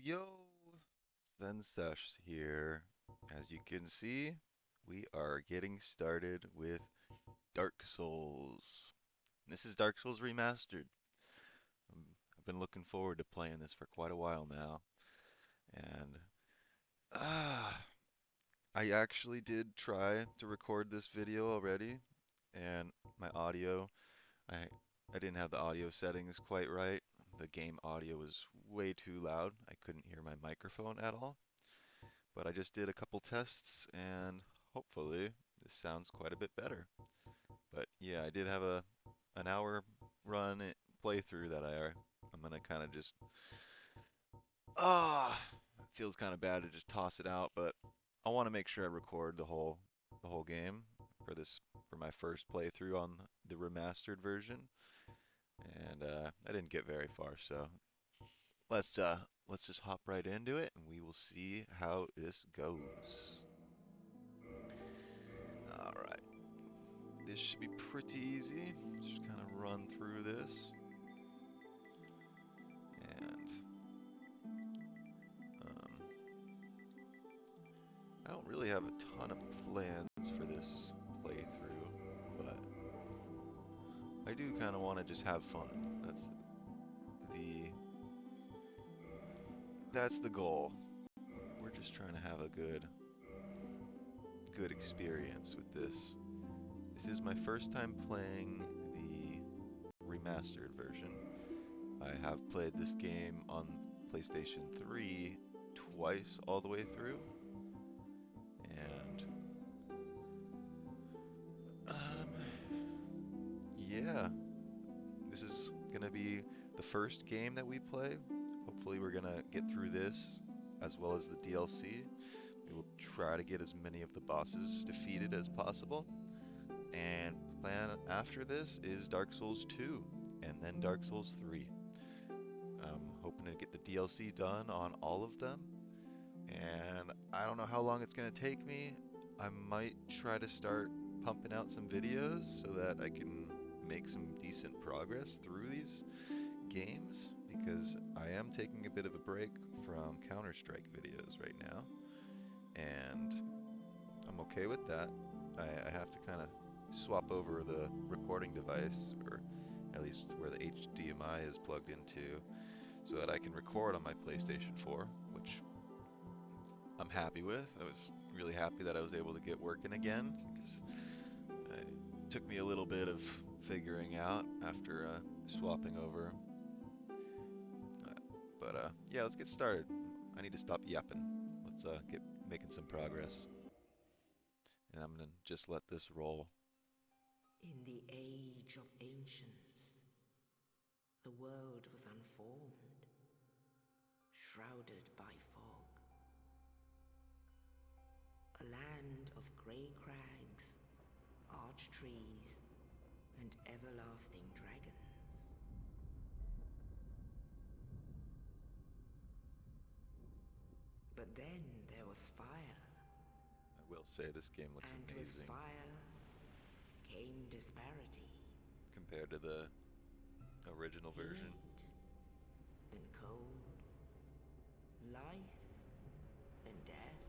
Yo, Sven Sesh here. As you can see, we are getting started with Dark Souls. This is Dark Souls Remastered. I've been looking forward to playing this for quite a while now, and ah, I actually did try to record this video already, and my audio, I I didn't have the audio settings quite right. The game audio was way too loud. I couldn't hear my microphone at all. But I just did a couple tests and hopefully this sounds quite a bit better. But yeah, I did have a an hour playthrough that I'm gonna kind of just ah it feels kind of bad to just toss it out, but I want to make sure I record the whole game for this for my first playthrough on the remastered version, and I didn't get very far, so let's just hop right into it and we will see how this goes. All right. This should be pretty easy. Just kind of run through this. And um, I don't really have a ton of plans for this playthrough, but I do kind of want to just have fun. The that's the goal. We're just trying to have a good experience with this. This is my first time playing the remastered version. I have played this game on PlayStation 3 twice all the way through, and yeah, this is gonna be the first game that we play. Hopefully we're gonna get through this as well as the DLC. We will try to get as many of the bosses defeated as possible. And plan after this is Dark Souls 2 and then Dark Souls 3. I'm hoping to get the DLC done on all of them. And I don't know how long it's gonna take me. I might try to start pumping out some videos so that I can make some decent progress through these games, because I am taking a bit of a break from Counter-Strike videos right now, and I'm okay with that. I have to kind of swap over the recording device, or at least where the HDMI is plugged into, so that I can record on my PlayStation 4, which I'm happy with. I was really happy that I was able to get working again, because it took me a little bit of figuring out after swapping over. Yeah, let's get started. I need to stop yapping. Let's get making some progress. And I'm gonna just let this roll. In the age of ancients, the world was unformed, shrouded by fog. A land of grey crags, arch trees, and everlasting dragons. But then there was fire. I will say this game looks and amazing. with fire came disparity. Compared to the original version. Heat and cold, life and death,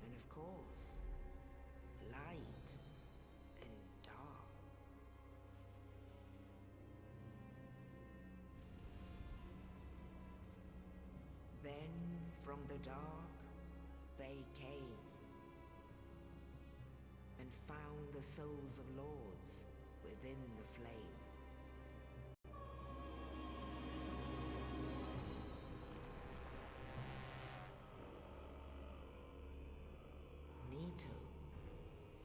and of course, light and dark. Then from the dark they came and found the souls of lords within the flame. Nito,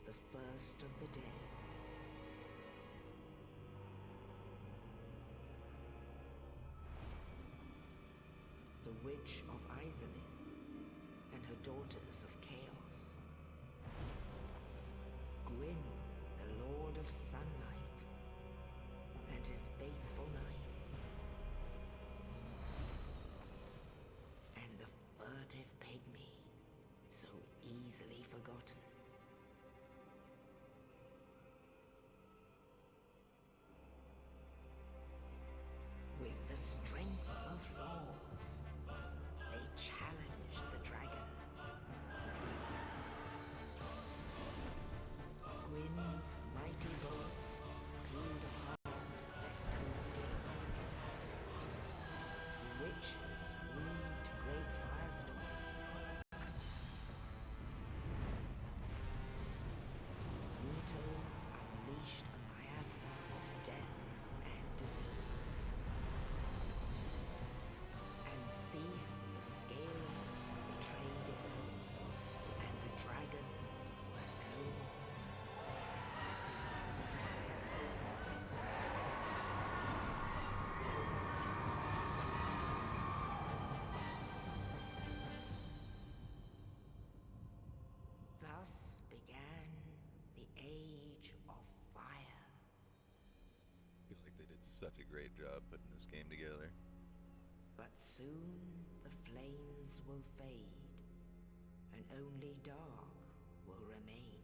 the first of the dead. The Witch of Izalith and her daughters of chaos. Gwyn, the Lord of Sunlight, and his faithful knights. And the furtive pygmy, so easily forgotten. With the strength of lords, Such a great job putting this game together. But soon the flames will fade, and only dark will remain.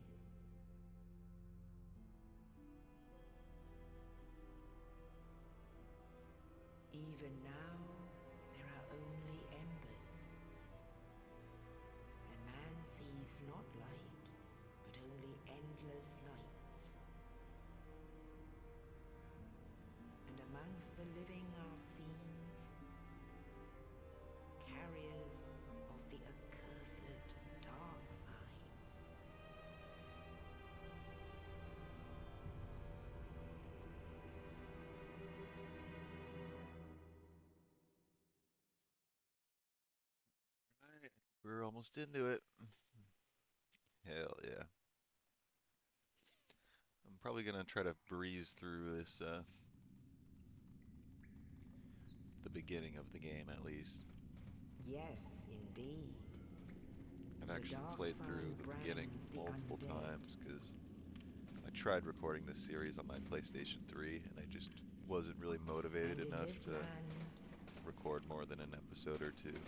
Even now, there are only embers, and man sees not light, but only endless nights. And amongst the living are seen carriers of the accursed dark side. Alright, we're almost into it. Hell yeah. I'm probably gonna try to breeze through this, the beginning of the game at least. Yes, indeed. I've The actually dark played through sign the beginning brands the multiple undead. times because I tried recording this series on my PlayStation 3 and I just wasn't really motivated And in enough this to land, record more than an episode or two.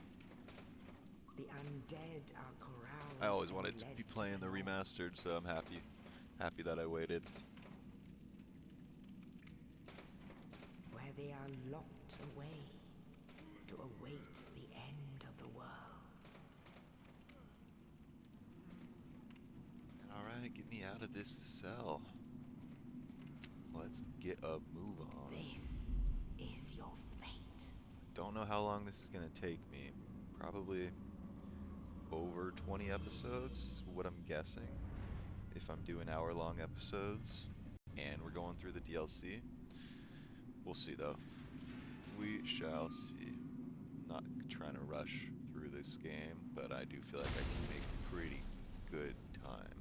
the undead are corralled I always and wanted to led be to playing the north, remastered, so I'm happy that I waited. where they are locked away to await the end of the world. Alright, get me out of this cell. Let's get a move on. This is your fate. Don't know how long this is gonna take me. Probably over 20 episodes is what I'm guessing. If I'm doing hour-long episodes and we're going through the DLC. We'll see though. We shall see. Not trying to rush through this game, but I do feel like I can make pretty good time.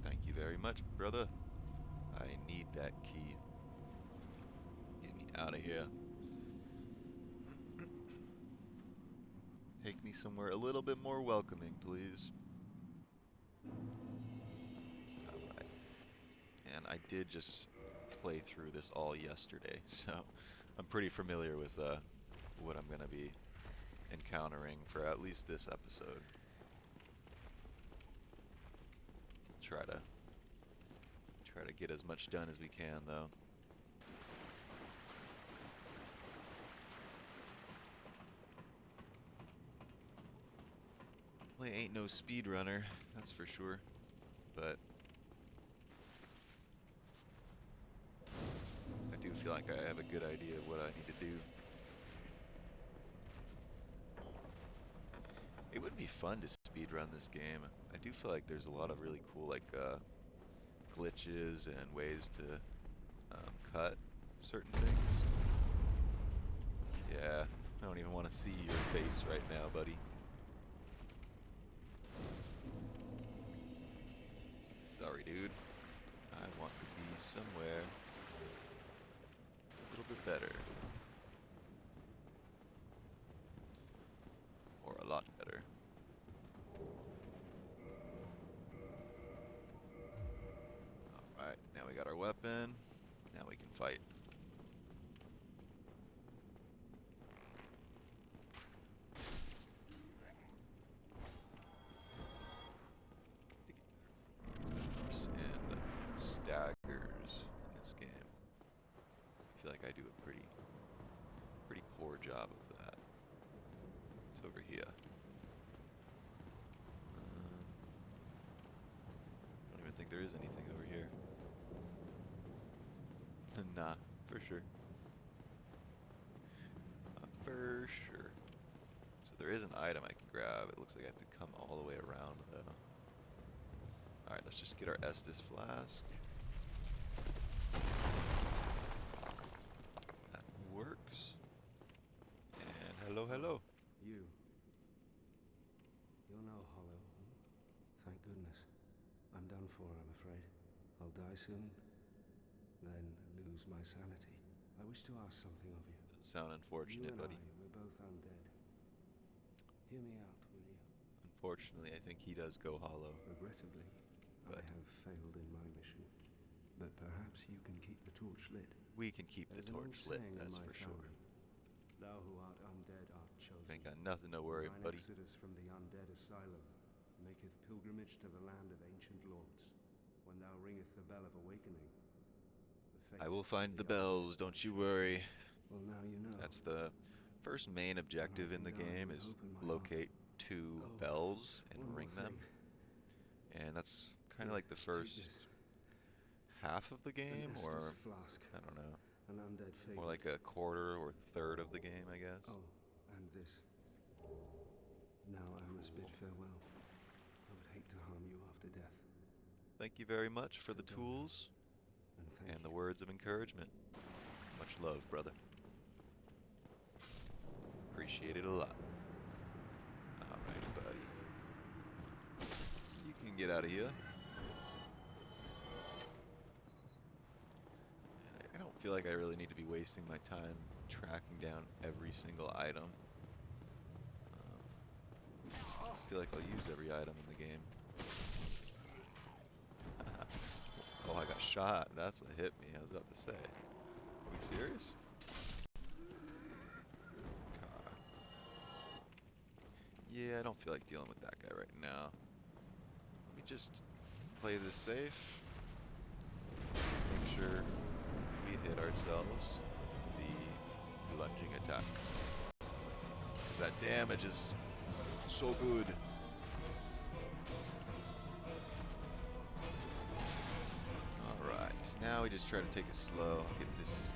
Thank you very much, brother. I need that key. Get me out of here. Take me somewhere a little bit more welcoming, please. Alright. And I did just play through this all yesterday, so I'm pretty familiar with what I'm going to be encountering for at least this episode. Try to get as much done as we can, though. Well, I ain't no speedrunner, that's for sure. But I do feel like I have a good idea of what I need to do. It would be fun to speedrun this game. I do feel like there's a lot of really cool glitches and ways to cut certain things. Yeah, I don't even want to see your face right now, buddy. Sorry, dude. I want to be somewhere a little bit better. Or a lot better. Alright, now we got our weapon. Now we can fight. And staggers in this game. I feel like I do a pretty poor job of that. It's over here. I don't even think there is anything over here. Nah, for sure. For sure. So there is an item I can grab. It looks like I have to come all the way around though. Alright, let's just get our Estus flask. That works. And hello, hello. You're no hollow. Thank goodness. I'm done for, I'm afraid. I'll die soon, then lose my sanity. I wish to ask something of you. Sound unfortunate, You and buddy. we're both undead. Hear me out, will you? Unfortunately, I think he does go hollow. Regrettably, But I have failed in my mission. But perhaps torch lit. We can keep the There's an old torch lit, saying in that's my for sure. family. Thou who art undead art chosen. Ain't got nothing to worry, Thine buddy. exodus from the undead asylum maketh pilgrimage to the land of ancient lords. When thou ringeth the bell of awakening, the fate I will of find the undead bells, don't you shall worry. be. Well, now you know. That's the first main objective in the game, is locate 2 bells and ring them. And that's kind of like the first half of the game, or I don't know, more like a quarter or third of the game, I guess. Oh, and this. Now I must bid farewell. I would hate to harm you after death. Thank you very much for the tools and the words of encouragement. Much love, brother. Appreciate it a lot. Alright, buddy. You can get out of here. I don't feel like I really need to be wasting my time tracking down every single item. I feel like I'll use every item in the game. Oh, I got shot. That's what hit me. I was about to say. Are we serious? God. Yeah, I don't feel like dealing with that guy right now. Let me just play this safe. Make sure we hit ourselves the lunging attack. That damage is so good. Alright, now we just try to take it slow. Get this.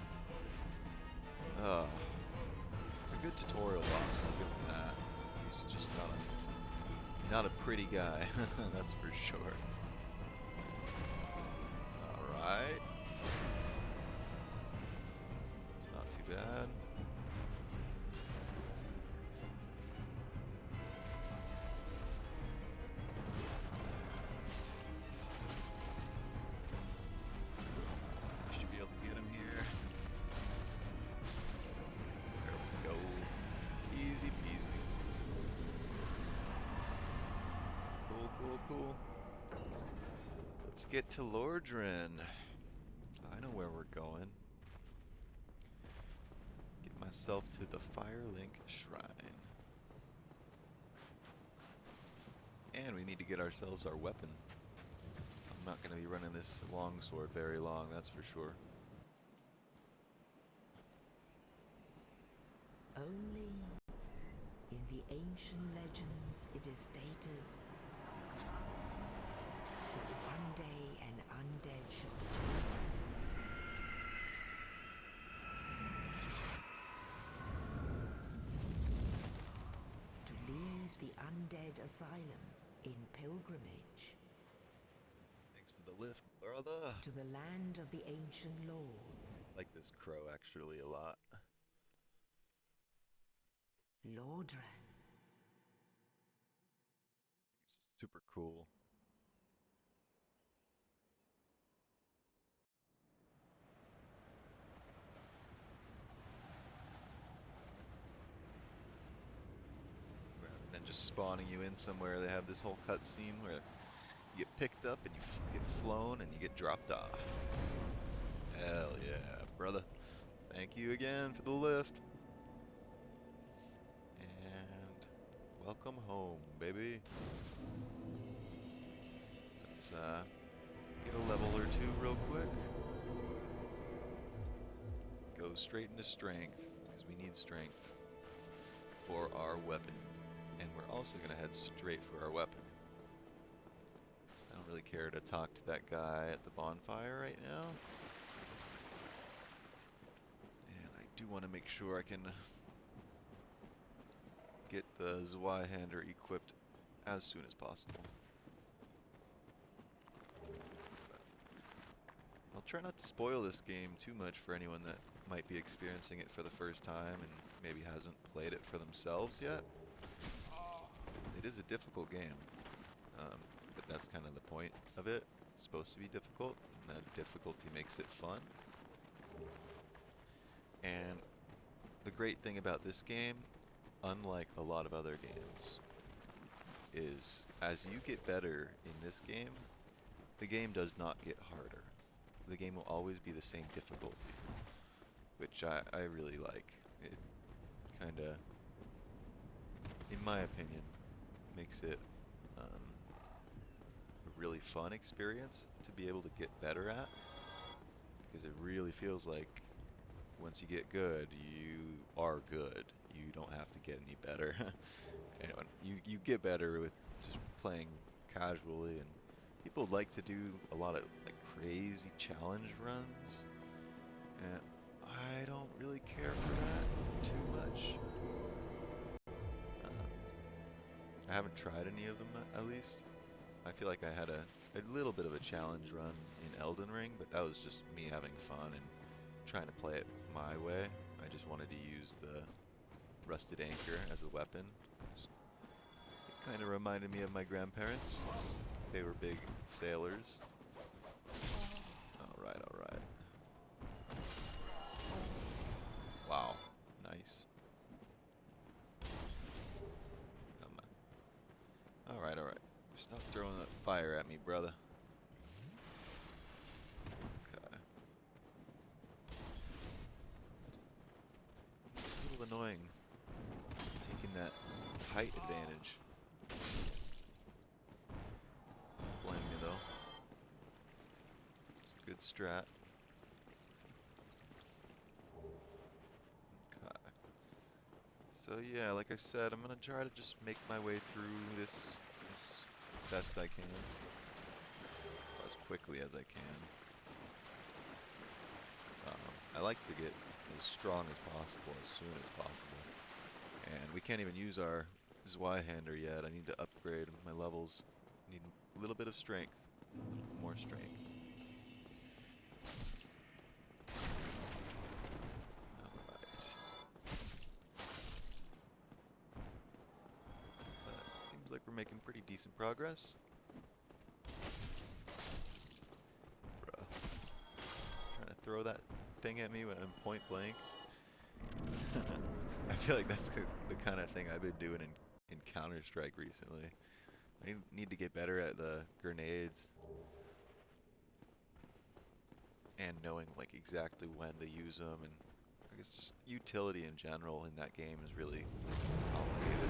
It's a good tutorial boss, I'll give him that. He's just not a pretty guy, that's for sure. Alright. It's not too bad. Should be able to get him here. There we go. Easy peasy. Cool, cool, cool. Let's get to Lordran. I know where we're going. Get myself to the Firelink Shrine. And we need to get ourselves our weapon. I'm not going to be running this longsword very long, that's for sure. Only in the ancient legends it is stated that one day an undead shall be chosen. To leave the undead asylum in pilgrimage. Thanks for the lift, brother. To the land of the ancient lords. I like this crow actually a lot. Lordran. Super cool. Rather than just spawning you in somewhere, they have this whole cutscene where you get picked up and you get flown and you get dropped off. Hell yeah, brother. Thank you again for the lift. And welcome home, baby. Let's get a level or two real quick. Go straight into strength, because we need strength for our weapon. And we're also going to head straight for our weapon. So I don't really care to talk to that guy at the bonfire right now. And I do want to make sure I can get the Zweihander equipped as soon as possible. I'll try not to spoil this game too much for anyone that might be experiencing it for the first time and maybe hasn't played it for themselves yet. It is a difficult game, but that's kind of the point of it. It's supposed to be difficult, and that difficulty makes it fun. And the great thing about this game, unlike a lot of other games, is as you get better in this game, the game does not get harder. the game will always be the same difficulty, which I really like. It kind of, in my opinion, makes it a really fun experience to be able to get better at, because it really feels like once you get good, you are good. You don't have to get any better. And you get better with just playing casually, and people like to do a lot of like crazy challenge runs, and I don't really care for that too much. Um, I haven't tried any of them at least. I feel like I had a little bit of a challenge run in Elden Ring, but that was just me having fun and trying to play it my way. I just wanted to use the rusted anchor as a weapon. It kind of reminded me of my grandparents. They were big sailors. Alright, alright. Wow. Nice. Come on. Alright, alright. Stop throwing that fire at me, brother. Okay. It's a little annoying taking that height advantage. Don't blame me though. It's a good strat. Okay. So yeah, like I said, I'm gonna try to just make my way through this best I can, as quickly as I can. I like to get as strong as possible, as soon as possible. And we can't even use our Zweihander yet. I need to upgrade my levels. Need a little bit of strength, a little more strength. Alright. Seems like we're making pretty decent progress. Bruh. Trying to throw that thing at me when I'm point blank. I feel like that's the kind of thing I've been doing in Counter-Strike recently. I need to get better at the grenades and knowing like exactly when to use them, and I guess just utility in general in that game is really complicated.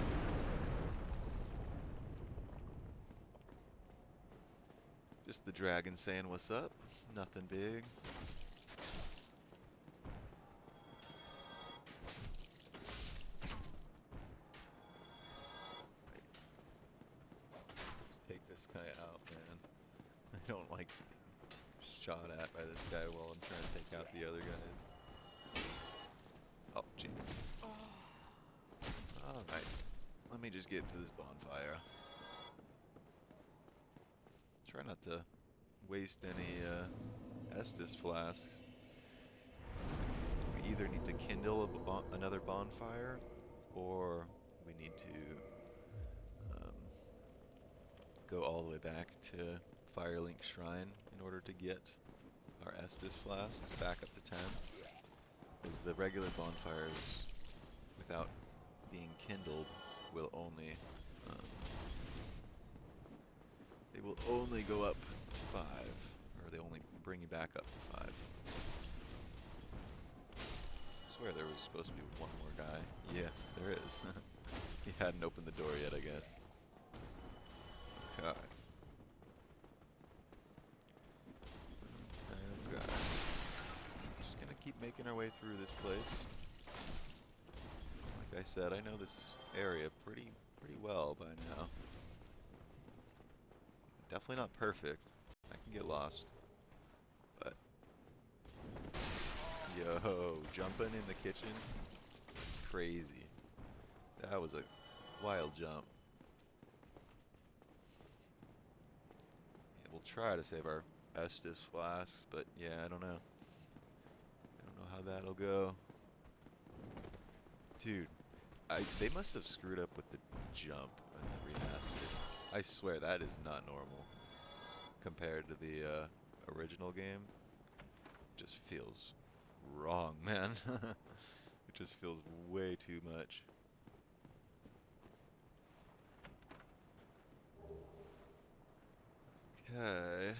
Just the dragon saying what's up, nothing big. Take this guy out, man. I don't like being shot at by this guy while I'm trying to take out the other guys. Oh, jeez. Alright. Let me just get to this bonfire. Try not to waste any Estus flasks. We either need to kindle another bonfire, or we need to go all the way back to Firelink Shrine in order to get our Estus flasks back up to 10. Because the regular bonfires, without being kindled, will only they will only go up to 5, or they only bring you back up to 5. I swear there was supposed to be one more guy. Yes, there is. He hadn't opened the door yet, I guess. Okay. Okay. Just gonna keep making our way through this place. Like I said, I know this area pretty well by now. Definitely not perfect. I can get lost. But yo, jumping in the kitchen? It's crazy. That was a wild jump. Yeah, we'll try to save our Estus flasks, but yeah, I don't know. I don't know how that'll go. Dude, they must have screwed up with the jump in the remastered. I swear that is not normal compared to the original game. It just feels wrong, man. It just feels way too much. Okay.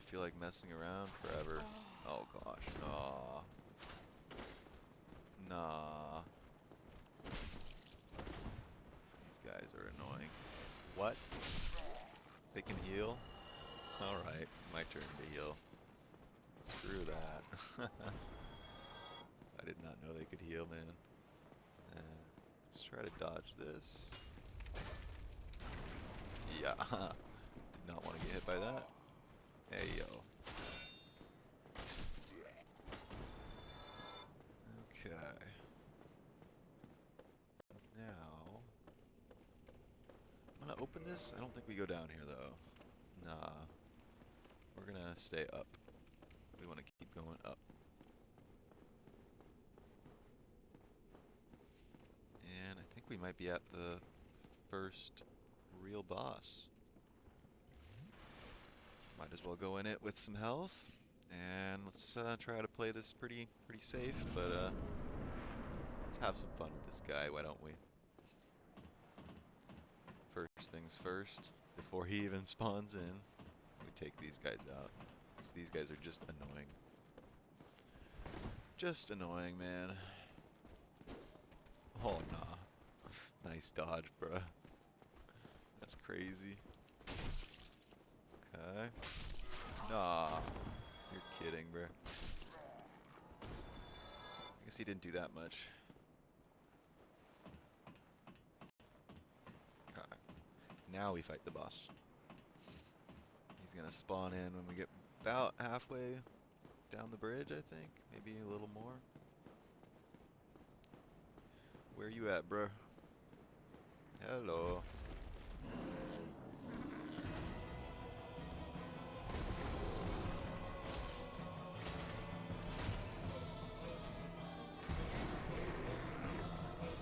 feel like messing around forever. Oh gosh, nah. Nah. These guys are annoying. What? They can heal? Alright, my turn to heal. Screw that. I did not know they could heal, man. Let's try to dodge this. Yeah. Did not want to get hit by that. Hey, yo. Okay. Now, I'm gonna open this. I don't think we go down here, though. Nah. We're gonna stay up. We want to keep going up. And I think we might be at the first real boss. Might as well go in it with some health. And let's try to play this pretty safe, but let's have some fun with this guy, why don't we? First things first, before he even spawns in, we take these guys out. Because these guys are just annoying. Just annoying, man. Oh, nah. Nice dodge, bruh. That's crazy. Okay. Nah. You're kidding, bruh. I guess he didn't do that much. Okay. Now we fight the boss. He's gonna spawn in when we get about halfway down the bridge, I think. Maybe a little more. Where you at, bruh? Hello.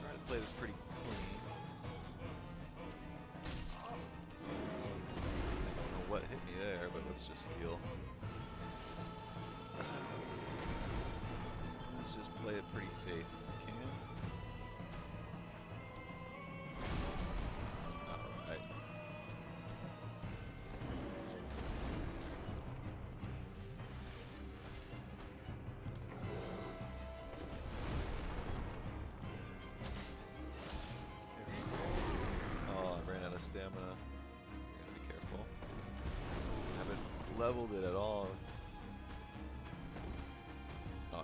Trying to play this pretty clean. I don't know what hit me there, but let's just heal. Let's just play it pretty safe if we can. Alright. Oh, I ran out of stamina. I gotta be careful. Haven't leveled it at all. Oh, no.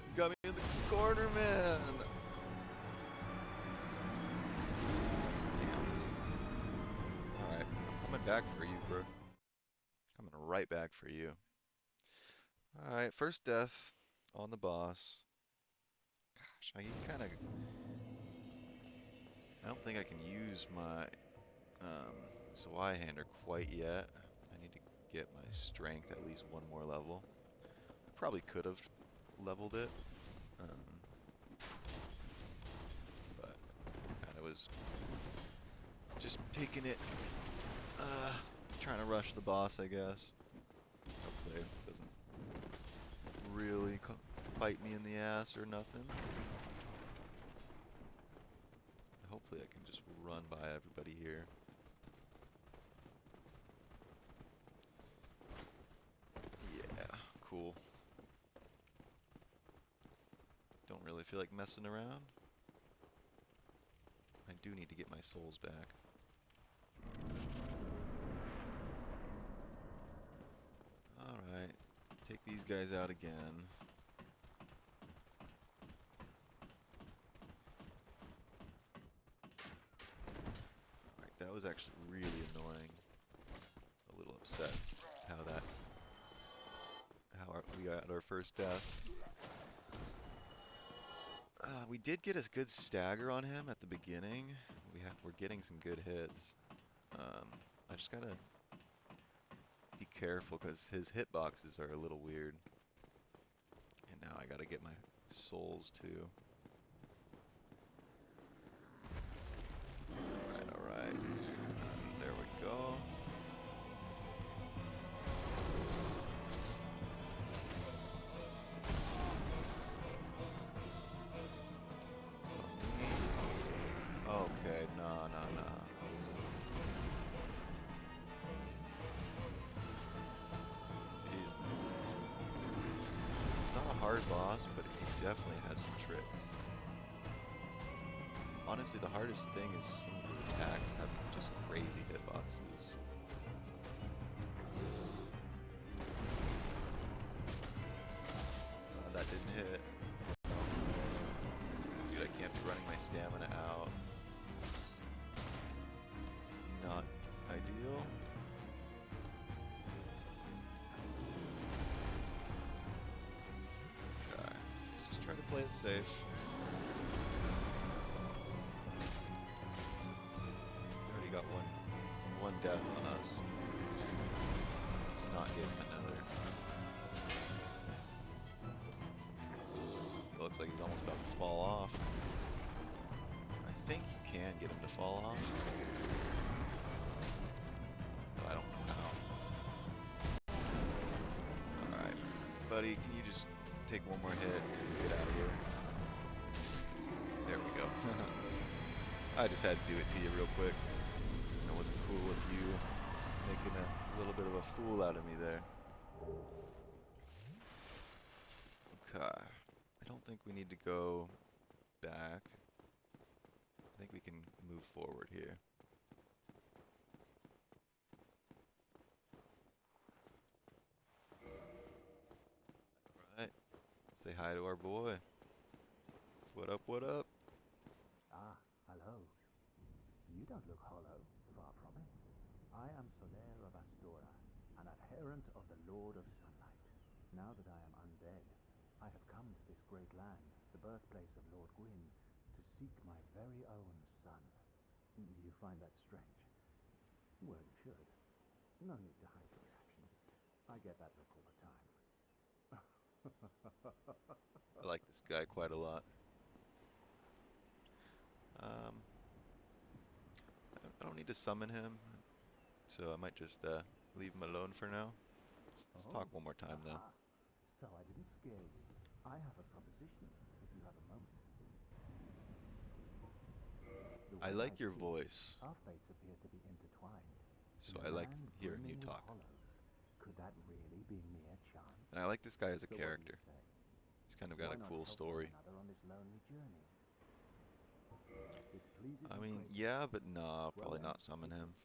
You got me in the corner, man! Damn. Alright, I'm coming back for you, bro. Coming right back for you. Alright, first death on the boss. Gosh, he's kinda... I don't think I can use my Zweihander quite yet. I need to get my strength at least one more level. I probably could have leveled it, but kind of was just taking it, trying to rush the boss, I guess. Hopefully it doesn't really bite me in the ass or nothing. Hopefully I can just run by everybody here. Yeah, cool. Don't really feel like messing around. I do need to get my souls back. Alright, take these guys out again. Alright, that was actually really annoying. A little upset how we got our first death. We did get a good stagger on him at the beginning. We're getting some good hits. I just gotta be careful because his hitboxes are a little weird. And now I gotta get my souls too. Alright. There we go. Okay, nah. It's not a hard boss, but he definitely has some tricks. Honestly, the hardest thing is some of his attacks have just crazy hitboxes. That didn't hit. Dude, I can't be running my stamina out. Not ideal. Okay. Let's just try to play it safe. He's already got one death on us. Let's not give him another. It looks like he's almost about to fall off. I think you can get him to fall off. But I don't know how. Alright. Buddy, can you just take one more hit and get out of here? There we go. I just had to do it to you real quick. I wasn't cool with you making a little bit of a fool out of me there. Okay. I don't think we need to go back. I think we can move forward here. Alright. Say hi to our boy. What up, what up? Ah, hello. You don't look hollow, far from it. I am Solaire of Astora, an adherent of the Lord of Sunlight. Now that I am undead, I have come to this great land, the birthplace of Lord Gwyn, to seek my very own son. You find that strange? Well, you should. No need to hide your reaction. I get that look all the time. I like this guy quite a lot. I don't need to summon him, so I might just leave him alone for now. Let's talk one more time, though. So I didn't scare you. I have a proposition, if you have a moment. I like your voice, Our fates appear to be intertwined. so I like hearing you talk. Could that really be mere chance? And I like this guy as a So character. What do you say? He's kind of got Why a not cool help story. one another on this lonely journey? It pleases I you mean, greatly. yeah, but no, I'll Well probably then, not summon listen. him.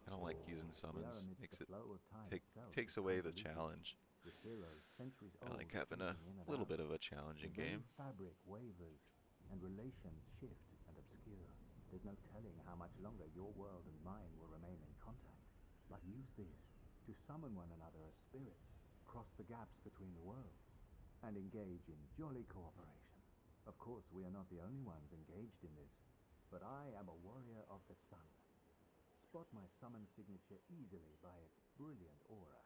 I don't like using We are summons. amidst Makes the it flow of time itself, takes as away the convoluted, challenge. with heroes centuries I old like having a fleeting in and little out. bit of a The challenging very game. fabric wavers, and relations shift and obscure. There's no telling how much longer your world and mine will remain in contact. But use this to summon one another as spirits, cross the gaps between the worlds, and engage in jolly cooperation. Of course, we are not the only ones engaged in this, but I am a warrior of the sun. Spot my summon signature easily by its brilliant aura.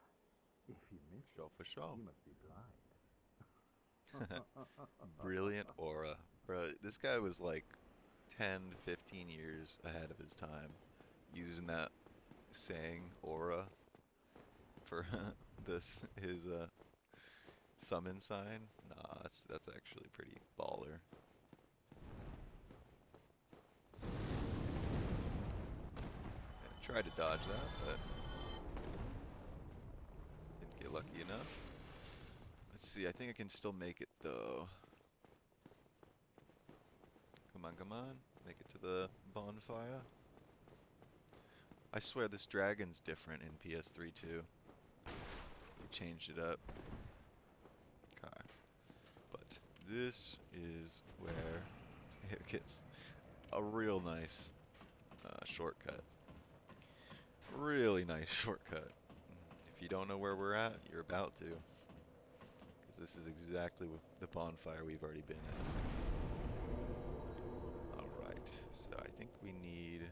If you miss Show it, for show. you must be blind. Brilliant aura. Bro, this guy was like 10, 15 years ahead of his time using that saying aura for his summon sign. Nah, that's actually pretty baller. I tried to dodge that, but didn't get lucky enough. Let's see, I think I can still make it though. Come on, come on. Make it to the bonfire. I swear this dragon's different in PS3 too. They changed it up. Okay. But this is where it gets a real nice shortcut. Really nice shortcut. If you don't know where we're at, you're about to. Because this is exactly the bonfire we've already been at. Alright, so I think we need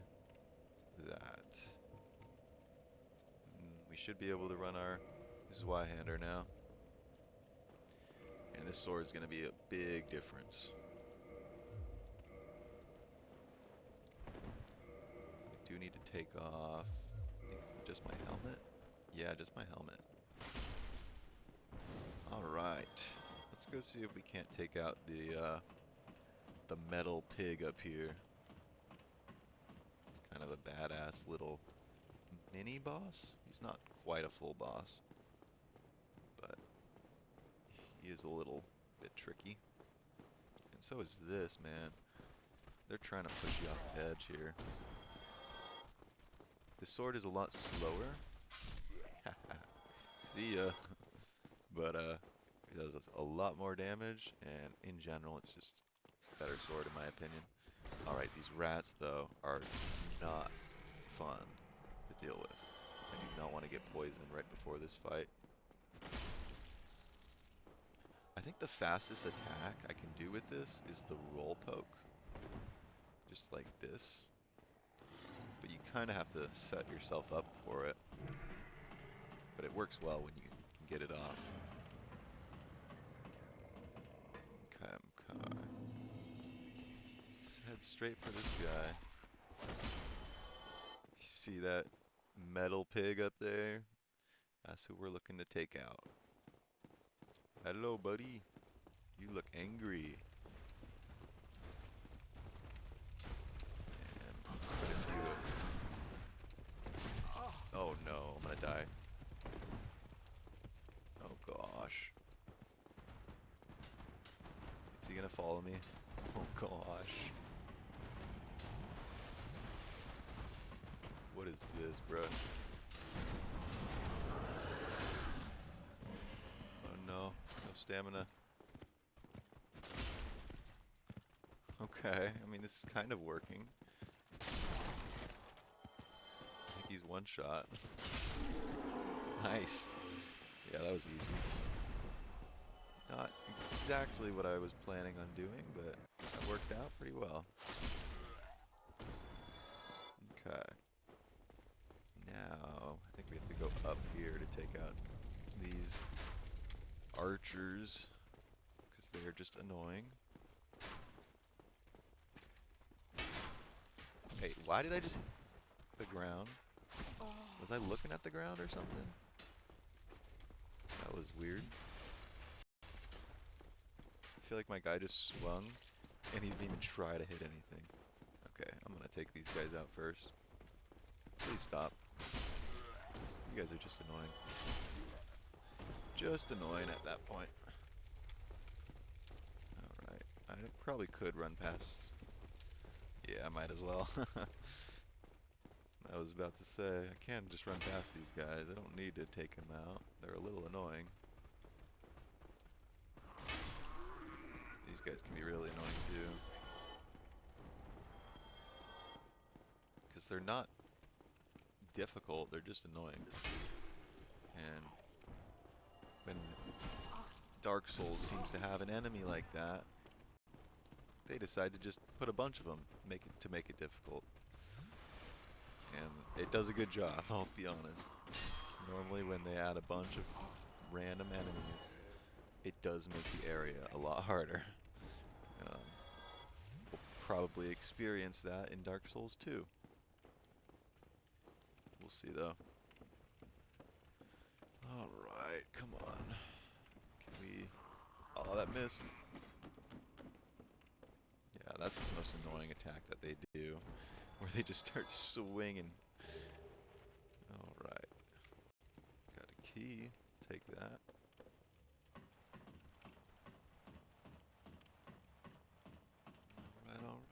that. We should be able to run our Zweihander now. And this sword is going to be a big difference. So I do need to take off, I think, just my helmet. Yeah, just my helmet. Alright, let's go see if we can't take out the metal pig up here. It's kind of a badass little mini boss. He's not quite a full boss, but He is a little bit tricky. And so is this, man. They're trying to push you off the edge here. The sword is a lot slower. See ya. But it does a lot more damage, and in general, it's just a better sword in my opinion. Alright, these rats, though, are not fun to deal with. I do not want to get poisoned right before this fight. I think the fastest attack I can do with this is the roll poke. Just like this. But you kind of have to set yourself up for it. But it works well when you can get it off. Okay, okay. Let's head straight for this guy. You see that metal pig up there? That's who we're looking to take out. Hello, buddy. You look angry. And quite a few of... Oh no, I'm gonna die. Oh gosh. Is he gonna follow me? Oh gosh. What is this, bro? Oh no, no stamina. Okay, I mean this is kind of working. I think he's one shot. Nice. Yeah, that was easy. Not exactly what I was planning on doing, but that worked out pretty well. Okay. Now, I think we have to go up here to take out these archers, because they are just annoying. Hey, why did I just hit the ground? Was I looking at the ground or something? That was weird. I feel like my guy just swung, and he didn't even try to hit anything. Okay, I'm gonna take these guys out first. Please stop. You guys are just annoying. Just annoying at that point. Alright, I probably could run past. Yeah, I might as well. I was about to say, I can't just run past these guys. I don't need to take them out. They're a little annoying. These guys can be really annoying too. Because they're not difficult, they're just annoying. And when Dark Souls seems to have an enemy like that, they decide to just put a bunch of them make it difficult. And it does a good job, I'll be honest. Normally when they add a bunch of random enemies, it does make the area a lot harder. We'll probably experience that in Dark Souls 2. We'll see though. Alright, come on. Can we... Oh, that missed. Yeah, that's the most annoying attack that they do. Where they just start swinging. Alright. Got a key. Take that.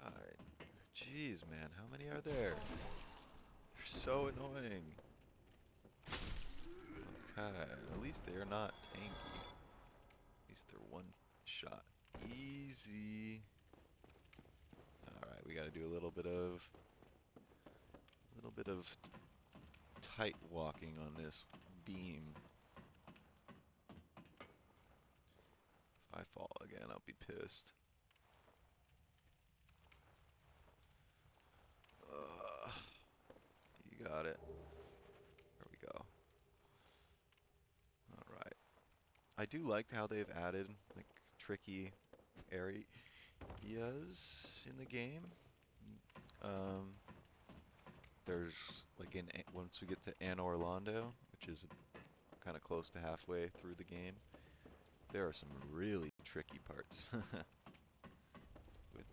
Alright. Jeez, man, how many are there? They're so annoying. Okay, at least they are not tanky. At least they're one shot. Easy. Alright, we gotta do a little bit of tight walking on this beam. If I fall again, I'll be pissed. You got it. There we go. Alright. I do like how they've added like tricky areas in the game. There's like once we get to Anne Orlando, which is kind of close to halfway through the game, there are some really tricky parts with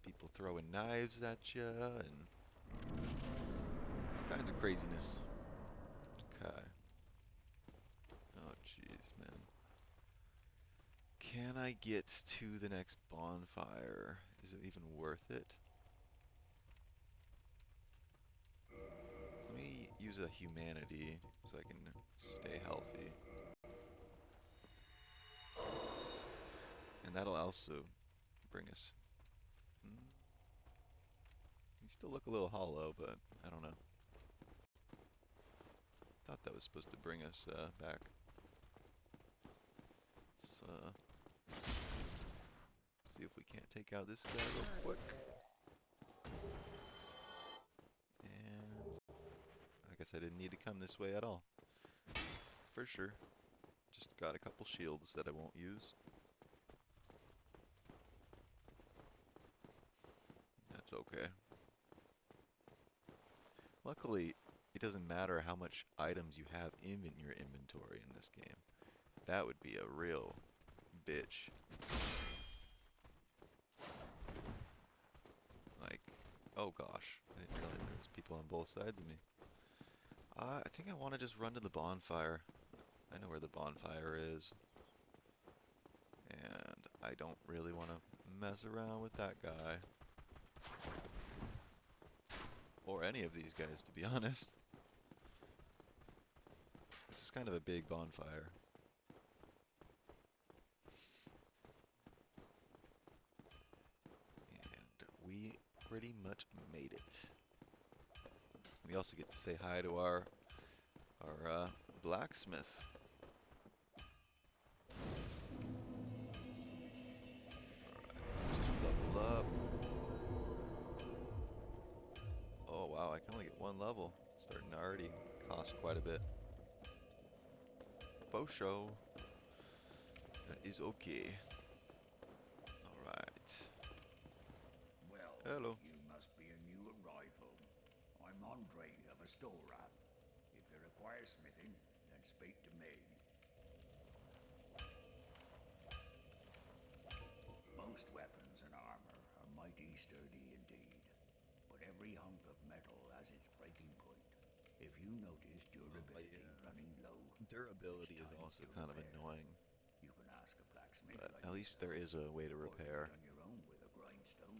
people throwing knives at you and all kinds of craziness. Okay. Oh jeez, man. I get to the next bonfire, is it even worth it? Let me use a humanity so I can stay healthy. And that'll also bring us... You still look a little hollow, but I don't know. Thought that was supposed to bring us back. Let's see if we can't take out this guy real quick. And I guess I didn't need to come this way at all. For sure. Just got a couple shields that I won't use. That's okay. Luckily, it doesn't matter how much items you have in your inventory in this game. That would be a real bitch. Like, oh gosh, I didn't realize there was people on both sides of me. I think I want to just run to the bonfire. I know where the bonfire is. And I don't really want to mess around with that guy. Or any of these guys, to be honest. This is kind of a big bonfire. And we pretty much made it. We also get to say hi to our blacksmith. Just level up. Oh wow, I can only get one level. It's starting to already cost quite a bit. Faux show. That is okay. Alright. Well, hello. You must be a new arrival. I'm Andre of Astora. If you require smithing, then speak to me. Most weapons and armor are mighty sturdy indeed, but every hunk of metal has its breaking point. If you notice durability running low, Durability is also kind of annoying, you can ask a blacksmith but like at least there is a way to or do repair. it on your own with a grindstone.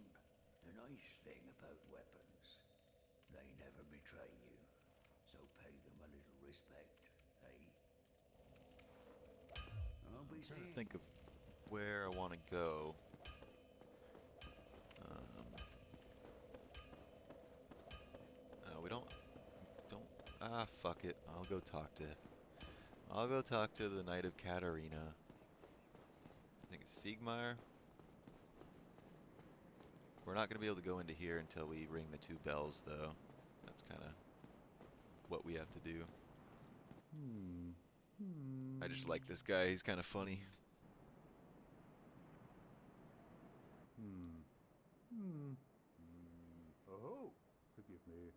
The nice thing about weapons, they never betray you, so pay them a little respect, eh? I'll be I'm trying to seeing. think of where I want to go. We don't, fuck it. I'll go talk to the Knight of Katarina. I think it's Siegmeyer. We're not going to be able to go into here until we ring the 2 bells, though. That's kind of what we have to do. I just like this guy. He's kind of funny. Oh, forgive me.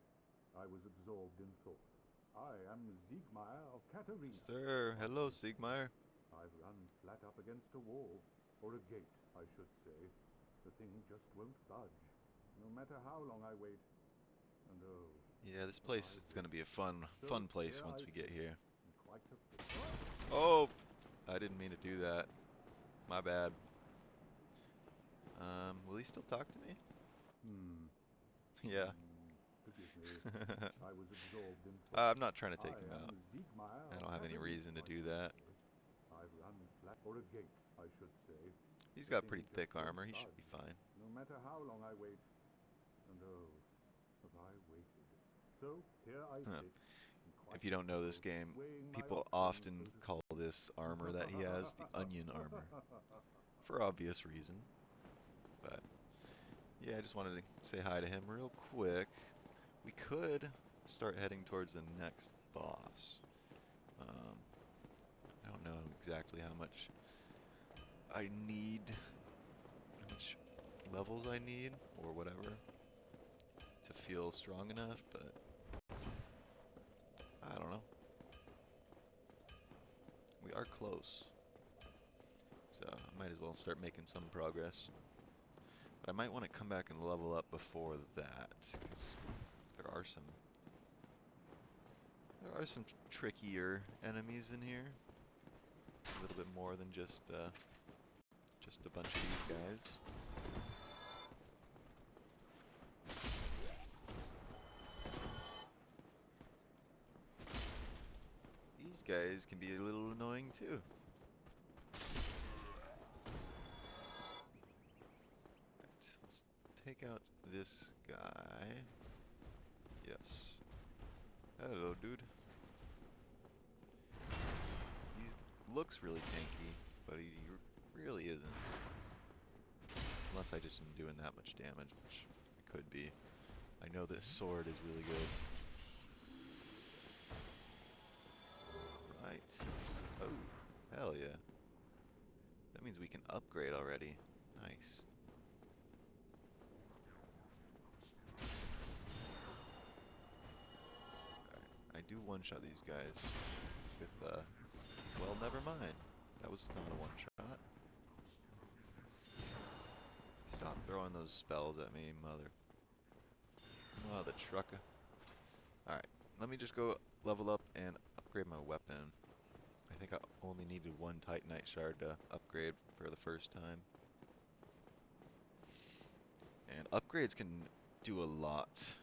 I was absorbed in thought. I am Siegmeyer of Katarina. Sir, hello, Siegmeyer. I've run flat up against a wall, or a gate, I should say. The thing just won't budge, no matter how long I wait. And oh, Yeah, this place is going to be a fun place once we get here. Quite a Oh, I didn't mean to do that. My bad. Will he still talk to me? Yeah. Forgive me. I was absorbed in I'm not trying to take him I am out. Siegmeyer I of don't have any Katarina, reason to I do should that. say. I've run flat, or a gate, I should say. He's The got thing pretty just thick won't armor. He should be budge, fine. no matter how long I wait. And oh, have I waited. So, here I Huh. sit. If you don't know this game, people often call this armor that he has the onion armor. For obvious reason. But, yeah, I just wanted to say hi to him real quick. We could start heading towards the next boss. I don't know exactly how much I need, how much levels I need, or whatever, to feel strong enough, but I don't know. We are close, so I might as well start making some progress. But I might want to come back and level up before that, because there are some trickier enemies in here. A little bit more than just just a bunch of these guys. These guys can be a little annoying too. Right, let's take out this guy. Yes. Hello, dude. He looks really tanky, but he really isn't. Unless I just am doing that much damage, which it could be. I know this sword is really good. Right. Oh, hell yeah. That means we can upgrade already. Nice. I do one-shot these guys with, well, never mind. That was not a one-shot. Stop throwing those spells at me, mother trucker. Alright, let me just go level up and upgrade my weapon. I think I only needed one Titanite shard to upgrade for the first time. And upgrades can do a lot.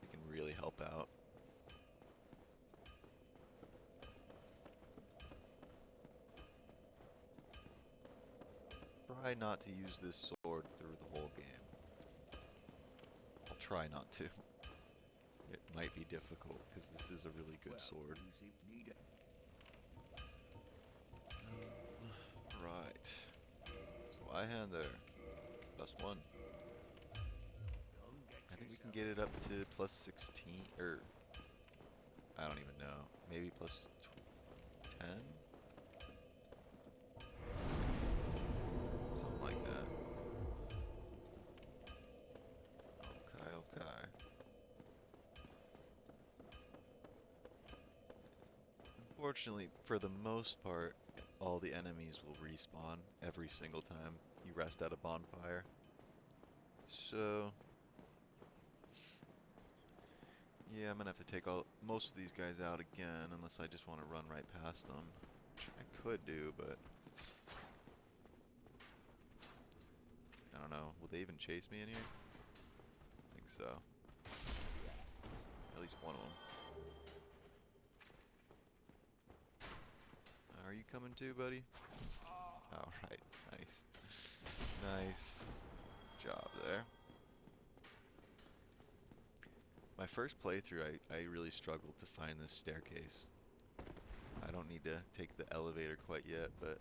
They can really help out. Try not to use this sword through the whole game. I'll try not to. It might be difficult, because this is a really good sword. Right. So I hand there. +1. I think we can get it up to +16, or I don't even know. Maybe +10? Something like that. Okay. Unfortunately, for the most part, all the enemies will respawn every single time you rest at a bonfire. So, yeah, I'm gonna have to take most of these guys out again, unless I just want to run right past them. Which I could do, but I don't know. Will they even chase me in here? I think so. At least one of them. Are you coming too, buddy? Alright, nice. Nice job there. My first playthrough, I really struggled to find this staircase. I don't need to take the elevator quite yet, but...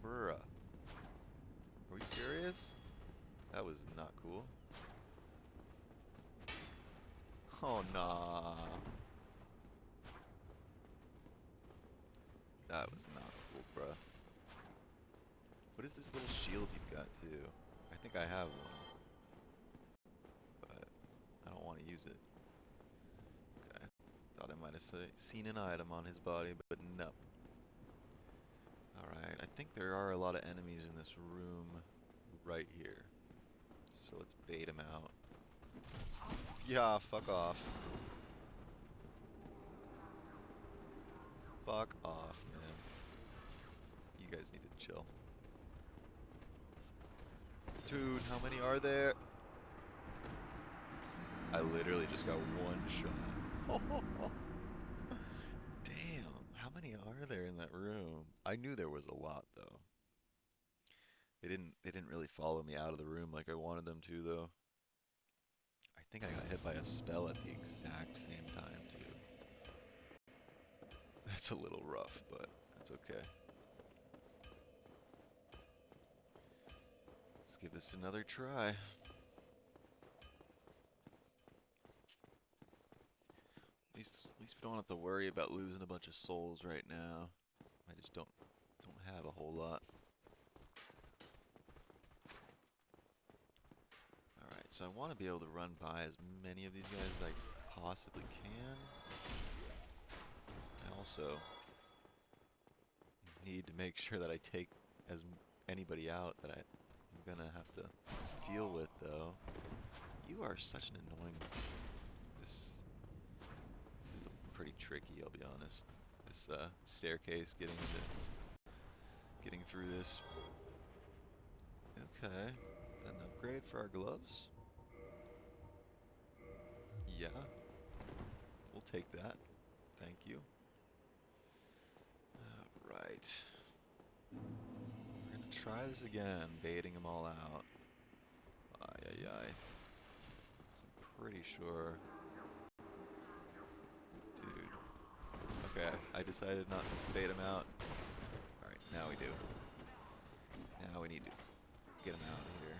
Bruh. Are we serious? That was not cool. Oh, nah. That was not cool, bruh. What is this little shield you've got, too? I think I have one. But I don't want to use it. Okay. Thought I might have seen an item on his body, but no. Alright, I think there are a lot of enemies in this room right here. So let's bait him out. Yeah, fuck off. Fuck off, man. You guys need to chill. Dude, how many are there? I literally just got one shot. Damn, how many are there in that room? I knew there was a lot, though. They didn't really follow me out of the room like I wanted them to, though. I think I got hit by a spell at the exact same time, too. That's a little rough, but that's okay. Let's give this another try. At least we don't have to worry about losing a bunch of souls right now. I just don't have a whole lot. Alright, so I want to be able to run by as many of these guys as I possibly can. I also need to make sure that I take anybody out that I'm gonna have to deal with, though. You are such an annoying... This is pretty tricky, I'll be honest. This staircase getting into getting through this. Okay, is that an upgrade for our gloves? Yeah, we'll take that. Thank you. Alright. We're gonna try this again, baiting them all out. Ay, ay, ay. So I'm pretty sure... Dude. Okay, I decided not to bait him out. Alright, now we do. Now we need to get him out of here.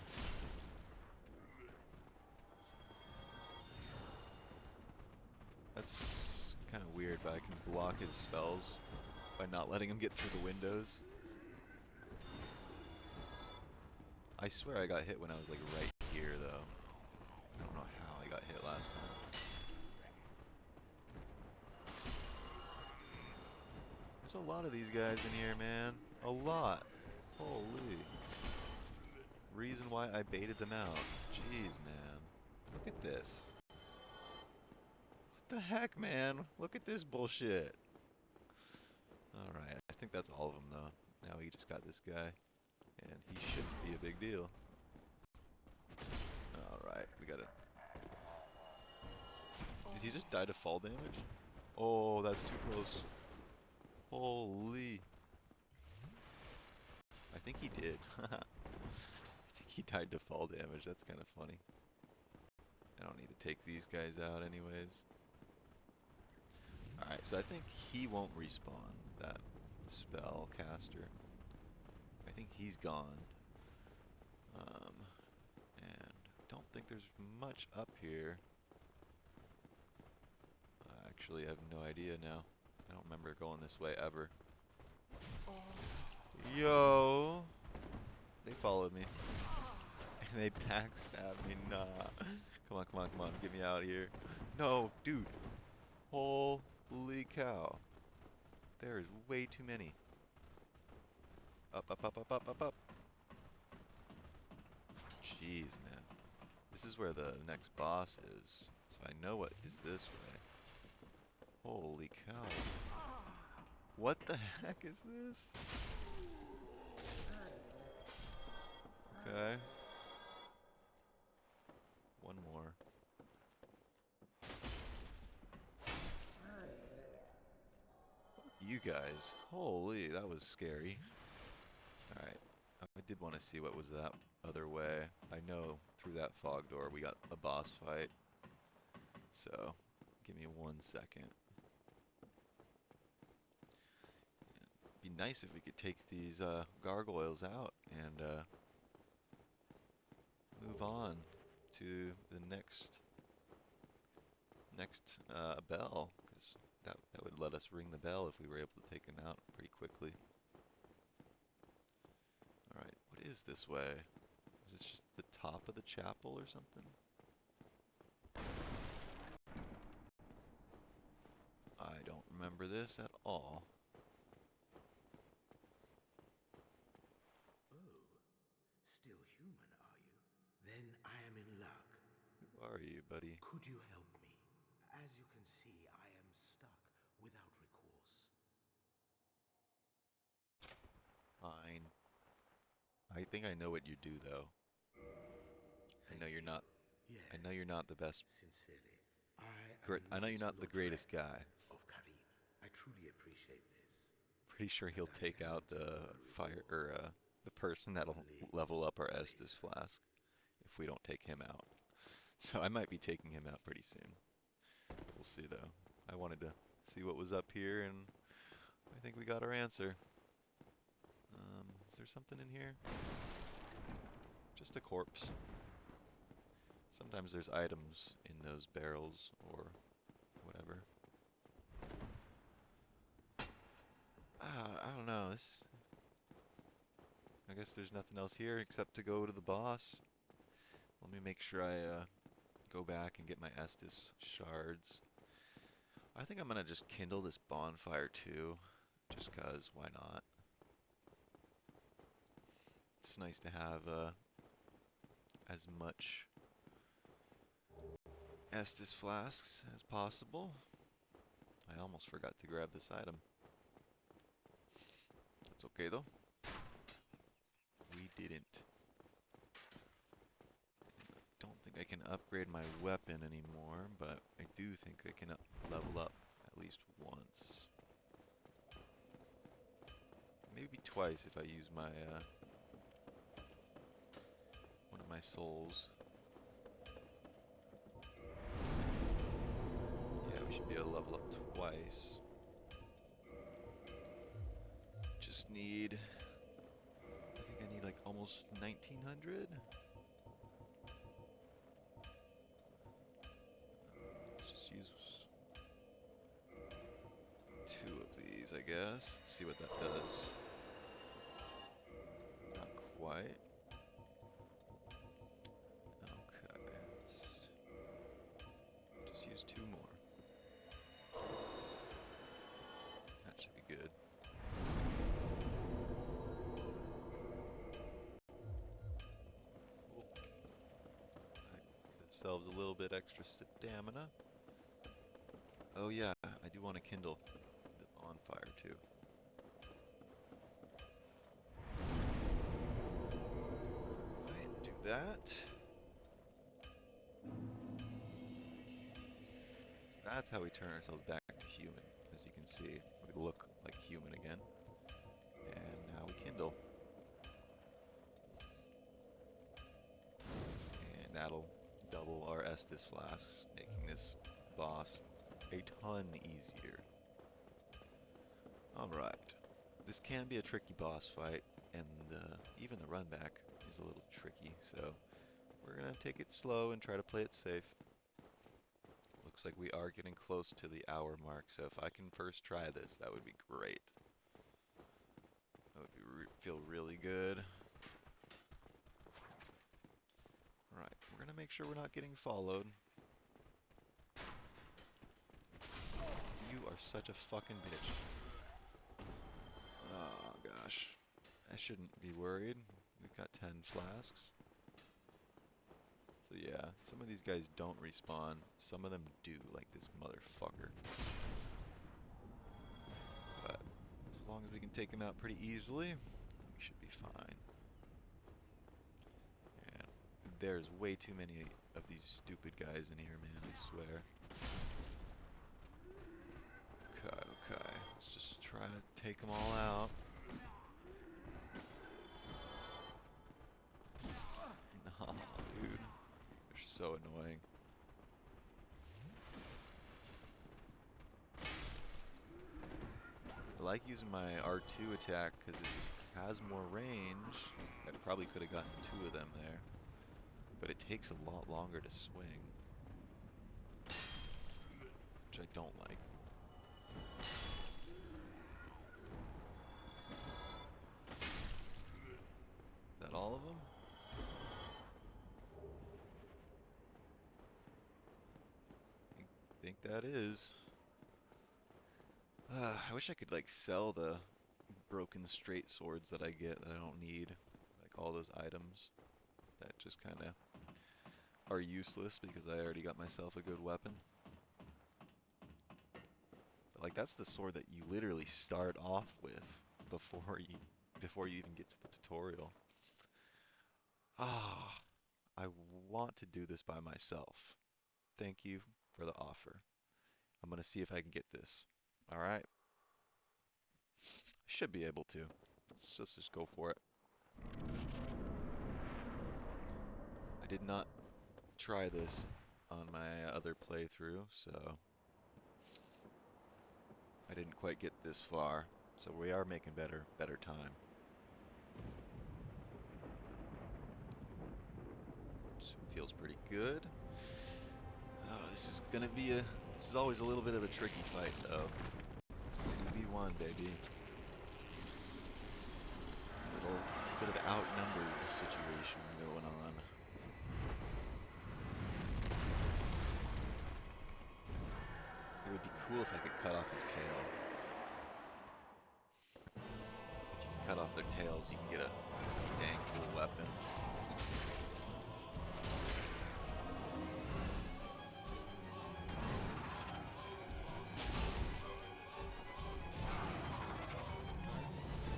That's kind of weird, but I can block his spells by not letting him get through the windows. I swear I got hit when I was like right here though. I don't know how I got hit last time. There's a lot of these guys in here, man. A lot. Holy. Reason why I baited them out. Jeez, man. Look at this. What the heck, man? Look at this bullshit. Alright, I think that's all of them, though. Now we just got this guy. And he shouldn't be a big deal. Alright, we gotta... Did he just die to fall damage? Oh, that's too close. Holy. I think he did. I think he died to fall damage. That's kind of funny. I don't need to take these guys out anyways. Alright, so I think he won't respawn, that spell caster. I think he's gone. And don't think there's much up here. Actually, I have no idea now. I don't remember going this way ever. Yo! They followed me. And they backstabbed me. Nah. Come on, come on, come on. Get me out of here. No, dude. Holy cow. There is way too many. Up, up, up, up, up, up, up. Jeez, man. This is where the next boss is. So I know what is this way. Holy cow. What the heck is this? Okay. One more. You guys. Holy, that was scary. Alright. I did want to see what was that other way. I know through that fog door we got a boss fight. So, give me 1 second. It'd be nice if we could take these gargoyles out and move on to the next bell, because that would let us ring the bell if we were able to take them out pretty quickly. Alright, what is this way? Is this just the top of the chapel or something? I don't remember this at all. Oh, still human, are you? Then I am in luck. Who are you, buddy? Could you help me? As you can see, I am stuck without recourse. Fine. I think I know what you do, though. I know you're not. Yes, I know you're not the best. sincerely. I know you're not the greatest guy. Of Karim. I truly appreciate this. Pretty sure he'll I take out cannot tell the you a fire reward. or the person that'll Only level up our praise Estus flask if we don't take him out. So I might be taking him out pretty soon. We'll see though. I wanted to see what was up here, and I think we got our answer. Is there something in here? Just a corpse. Sometimes there's items in those barrels or whatever. I don't know. I guess there's nothing else here except to go to the boss. Let me make sure I go back and get my Estus shards. I think I'm gonna just kindle this bonfire too, just cause why not? It's nice to have as much Estus flasks as possible. I almost forgot to grab this item. That's okay though. didn't. Don't think I can upgrade my weapon anymore, but I do think I can level up at least once. Maybe twice if I use my one of my souls. Yeah, we should be able to level up twice. Just need, I think I need like almost 1900. Let's just use 2 of these, I guess. Let's see what that does. Not quite. Okay, let's just use 2 more. That should be good. Cool. Right, get ourselves a little bit extra stamina. Oh yeah, I do want to kindle the bonfire too. Right, do that. So that's how we turn ourselves back to human. As you can see, we look like human again. And now we kindle. And that'll double our Estus flasks, making this boss a ton easier. Alright. This can be a tricky boss fight, and even the run back is a little tricky, so we're gonna take it slow and try to play it safe. Looks like we are getting close to the hour mark, so if I can first try this, that would be great. That would be feel really good. Alright, we're gonna make sure we're not getting followed. You are such a fucking bitch. Oh gosh. I shouldn't be worried. We've got 10 flasks. So yeah, some of these guys don't respawn. Some of them do, like this motherfucker. But as long as we can take him out pretty easily, we should be fine. And there's way too many of these stupid guys in here, man, I swear. Okay, let's just try to take them all out. Nah, dude. They're so annoying. I like using my R2 attack because it has more range. I probably could have gotten 2 of them there. But it takes a lot longer to swing. Which I don't like. Is that all of them? I think that is. I wish I could like sell the broken straight swords that I get that I don't need. Like all those items that just kind of are useless because I already got myself a good weapon. But like that's the sword that you literally start off with before you even get to the tutorial. Ah, I want to do this by myself. Thank you for the offer. I'm gonna see if I can get this. All right. I should be able to. Let's just go for it. I did not try this on my other playthrough, so I didn't quite get this far. So we are making better time. So it feels pretty good. Oh, this is always a little bit of a tricky fight though. 2v1, baby. Little bit of outnumbered situation going on. It would be cool if I could cut off his tail. If you can cut off their tails, you can get a dang cool weapon.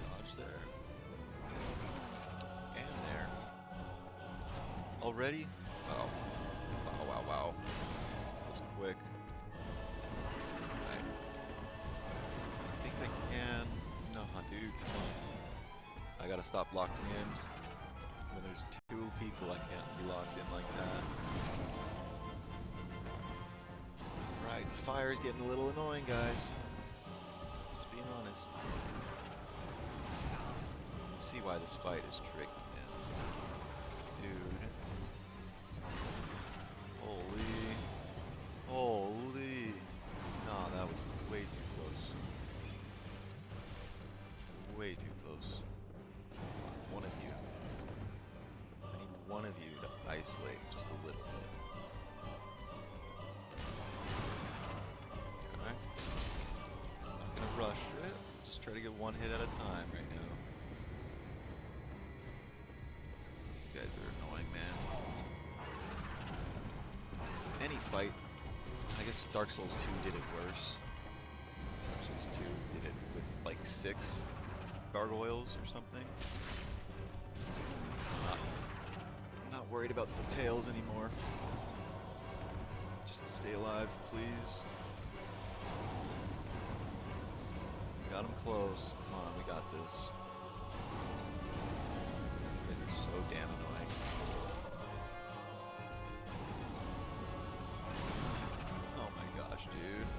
Dodge there. And already? Wow. Wow, wow, wow. That was quick. I think I can... No, dude, come on. I gotta stop locking in. When there's two people, I can't be locked in like that. Right, the fire is getting a little annoying, guys. Just being honest. Let's see why this fight is tricky, man. Dude. Holy. Holy. Nah, that was way too close. Way too close. One of you. I need one of you to isolate just a little bit. Okay. Not gonna rush it. Just try to get one hit at a time right now. These guys are annoying, man. Any fight, I guess Dark Souls 2 did it worse. Dark Souls 2 did it with like 6 gargoyles or something. I'm not worried about the tails anymore. Just stay alive, please. We got him close. Come on, we got this. These guys are so damn annoying. Oh my gosh, dude.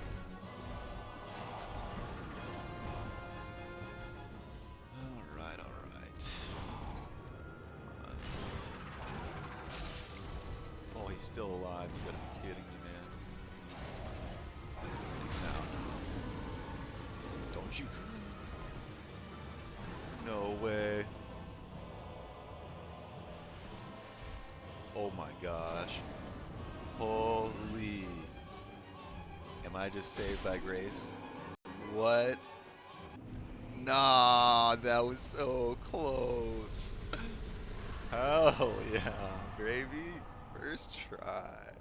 Alright, alright. Oh, he's still alive. You gotta be kidding me, man. Now. Don't you? No way. Oh my gosh. Holy. Am I just saved by grace? What? Nah, that was so close. Hell yeah, gravy. First try.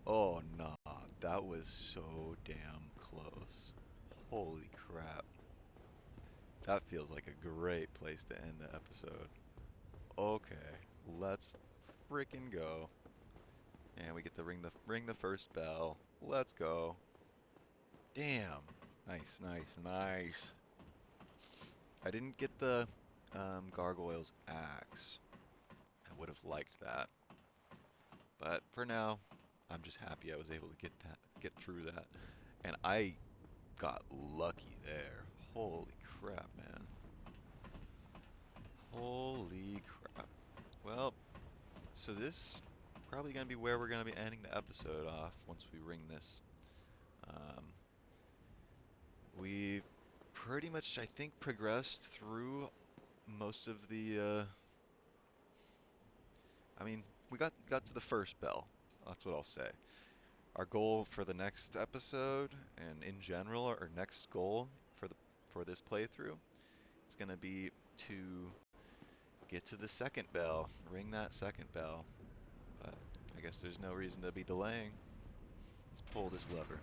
Oh nah, that was so damn close. Holy crap. That feels like a great place to end the episode. Okay, let's frickin' go. And we get to ring the first bell. Let's go. Damn. Nice, nice, nice. I didn't get the gargoyle's axe. I would have liked that. But for now, I'm just happy I was able to get through that. And I got lucky there. Holy crap, man. Holy crap. Well, so this probably going to be where we're going to be ending the episode off once we ring this. We've pretty much, I think, progressed through most of the, I mean, we got to the first bell. That's what I'll say. Our goal for the next episode, and in general, our next goal for this playthrough, it's gonna be to get to the second bell, ring that second bell. But I guess there's no reason to be delaying. Let's pull this lever.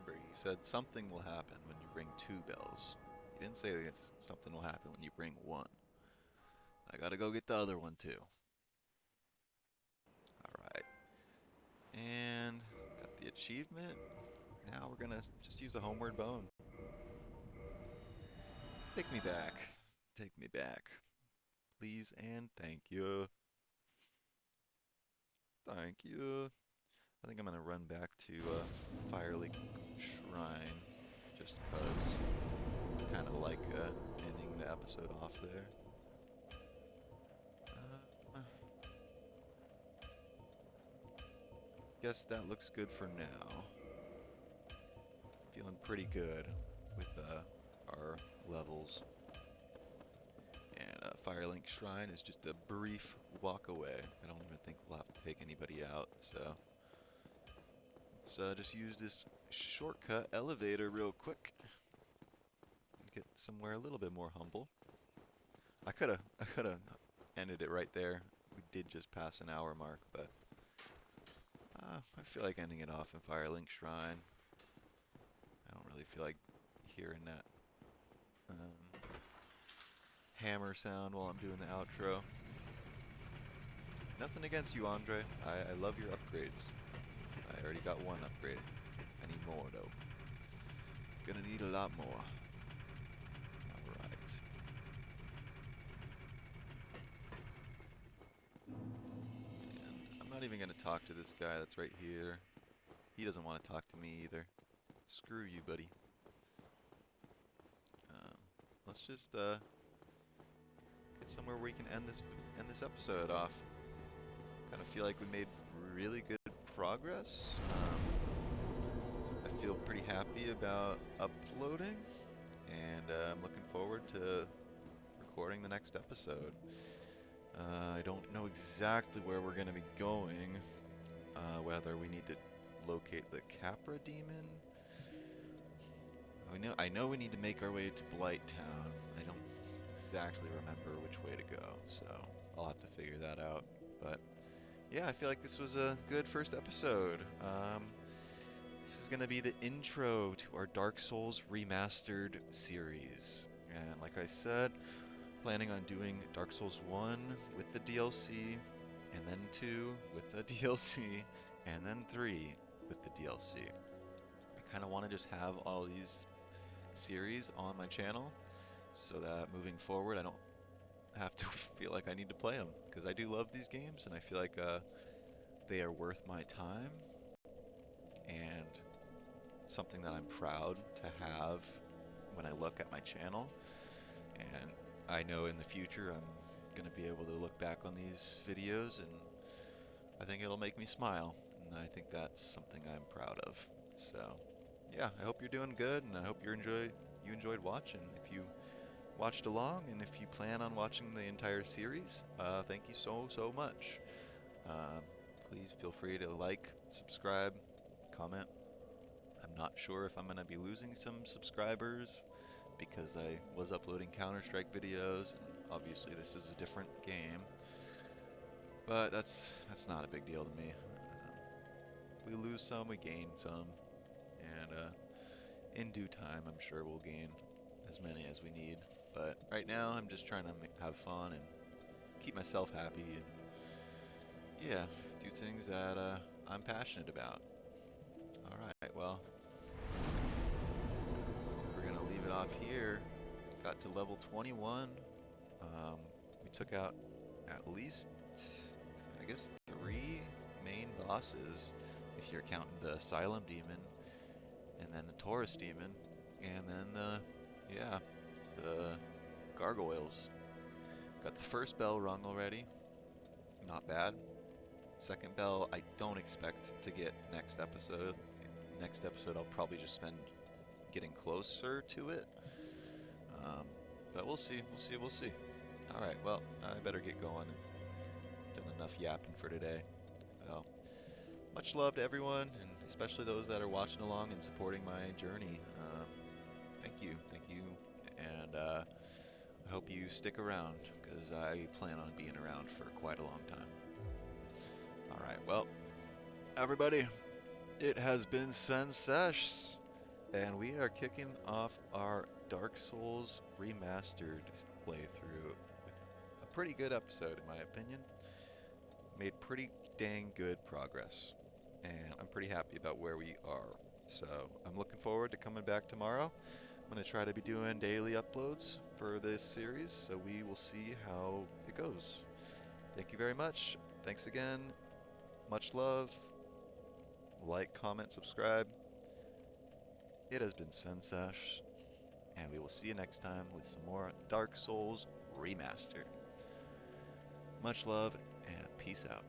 He said something will happen when you ring 2 bells. He didn't say that something will happen when you ring 1. I gotta go get the other one too. Alright. And got the achievement. Now we're gonna just use a homeward bone. Take me back. Take me back. Please and thank you. Thank you. I think I'm gonna run back to Firelink Shrine, just cause I kinda like ending the episode off there. Guess that looks good for now. Feeling pretty good with our levels. And Firelink Shrine is just a brief walk away. I don't even think we'll have to take anybody out, so let's just use this shortcut elevator real quick. Get somewhere a little bit more humble. I coulda ended it right there. We did just pass an hour mark, but I feel like ending it off in Firelink Shrine. I don't really feel like hearing that hammer sound while I'm doing the outro. Nothing against you, Andre. I love your upgrades. I already got one upgrade. I need more, though. Gonna need a lot more. Alright. And I'm not even gonna talk to this guy that's right here. He doesn't want to talk to me either. Screw you, buddy. Let's just get somewhere where we can end this episode off. Kind of feel like we made really good progress. I feel pretty happy about uploading, and I'm looking forward to recording the next episode. I don't know exactly where we're going to be going, whether we need to locate the Capra Demon. I know we need to make our way to Blighttown. I don't exactly remember which way to go, so I'll have to figure that out. But yeah, I feel like this was a good first episode. This is going to be the intro to our Dark Souls Remastered series. And like I said, planning on doing Dark Souls 1 with the DLC, and then 2 with the DLC, and then 3 with the DLC. I kind of want to just have all these series on my channel so that moving forward I don't have to feel like I need to play them, because I do love these games and I feel like they are worth my time and something that I'm proud to have when I look at my channel. And I know in the future I'm going to be able to look back on these videos and I think it'll make me smile, and I think that's something I'm proud of. So yeah, I hope you're doing good, and I hope you enjoyed watching. If you watched along, and if you plan on watching the entire series, thank you so much. Please feel free to like, subscribe, comment. I'm not sure if I'm going to be losing some subscribers because I was uploading Counter-Strike videos, and obviously this is a different game. But that's not a big deal to me. We lose some, we gain some, and in due time, I'm sure we'll gain as many as we need. But right now, I'm just trying to have fun and keep myself happy, and yeah, do things that I'm passionate about. Alright, well, we're gonna leave it off here. Got to level 21. We took out at least, I guess, 3 main bosses, if you're counting the Asylum Demon, and then the Taurus Demon, and then the Gargoyles. Got the first bell rung already. Not bad. Second bell, I don't expect to get next episode. Next episode, I'll probably just spend getting closer to it. But we'll see. Alright, well, I better get going. Done enough yapping for today. Well, much love to everyone, and especially those that are watching along and supporting my journey. Thank you, and I hope you stick around, because I plan on being around for quite a long time. Alright, well, everybody, it has been Sensesh, and we are kicking off our Dark Souls Remastered playthrough with a pretty good episode, in my opinion. Made pretty dang good progress, and I'm pretty happy about where we are. So I'm looking forward to coming back tomorrow. I'm going to try to be doing daily uploads for this series, so we will see how it goes. Thank you very much. Thanks again. Much love. Like, comment, subscribe. It has been Sensesh, and we will see you next time with some more Dark Souls Remastered. Much love, and peace out.